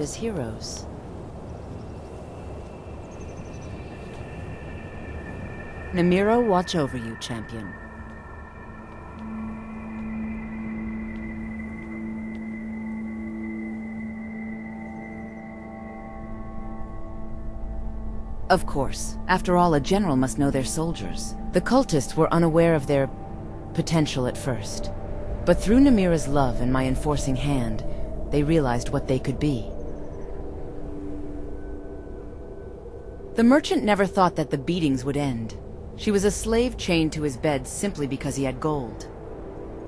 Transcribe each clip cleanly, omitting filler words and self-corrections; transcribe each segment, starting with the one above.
as heroes. Namira, watch over you, champion. Of course, after all, a general must know their soldiers. The cultists were unaware of their potential at first. But through Namira's love and my enforcing hand, they realized what they could be. The merchant never thought that the beatings would end. She was a slave chained to his bed simply because he had gold.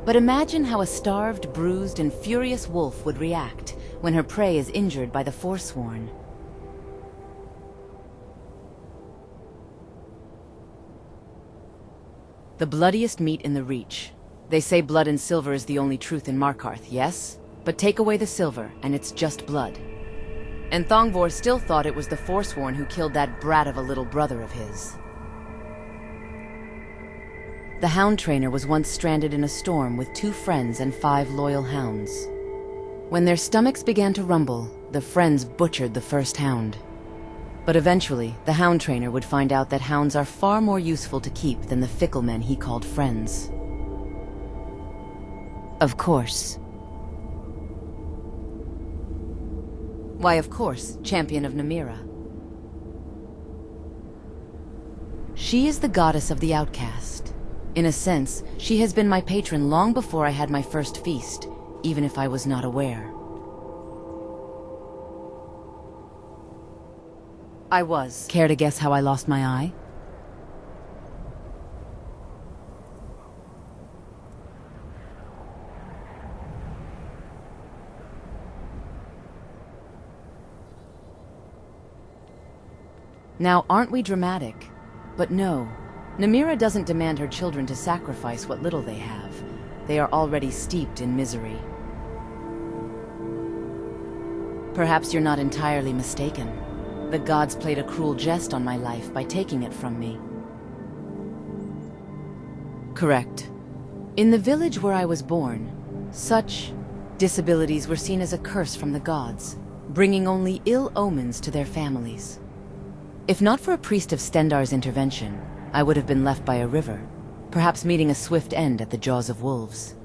But imagine how a starved, bruised, and furious wolf would react when her prey is injured by the Forsworn. The bloodiest meat in the Reach. They say blood and silver is the only truth in Markarth, yes? But take away the silver, and it's just blood. And Thongvor still thought it was the Forsworn who killed that brat of a little brother of his. The hound trainer was once stranded in a storm with 2 friends and 5 loyal hounds. When their stomachs began to rumble, the friends butchered the first hound. But eventually, the hound trainer would find out that hounds are far more useful to keep than the fickle men he called friends. Of course. Why, of course, champion of Namira. She is the goddess of the outcast. In a sense, she has been my patron long before I had my first feast, even if I was not aware. I was. Care to guess how I lost my eye? Now, aren't we dramatic? But no, Namira doesn't demand her children to sacrifice what little they have. They are already steeped in misery. Perhaps you're not entirely mistaken. The gods played a cruel jest on my life by taking it from me. Correct. In the village where I was born, such disabilities were seen as a curse from the gods, bringing only ill omens to their families. If not for a priest of Stendarr's intervention, I would have been left by a river, perhaps meeting a swift end at the jaws of wolves.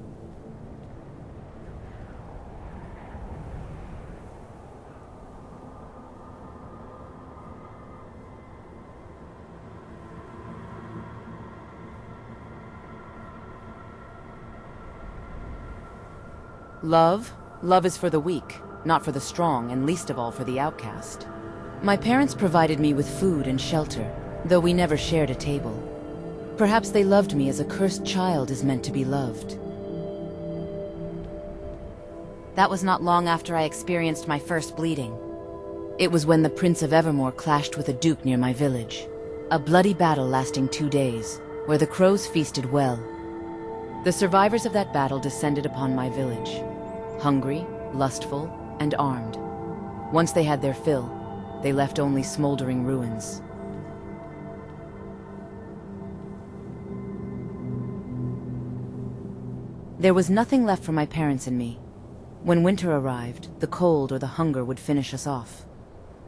Love? Love is for the weak, not for the strong, and least of all for the outcast. My parents provided me with food and shelter, though we never shared a table. Perhaps they loved me as a cursed child is meant to be loved. That was not long after I experienced my first bleeding. It was when the Prince of Evermore clashed with a duke near my village. A bloody battle lasting 2 days, where the crows feasted well. The survivors of that battle descended upon my village, hungry, lustful, and armed. Once they had their fill, they left only smoldering ruins. There was nothing left for my parents and me. When winter arrived, the cold or the hunger would finish us off.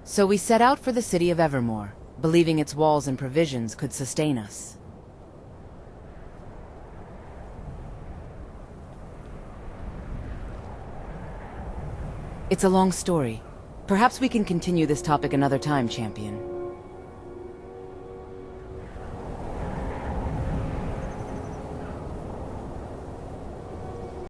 So we set out for the city of Evermore, believing its walls and provisions could sustain us. It's a long story. Perhaps we can continue this topic another time, champion.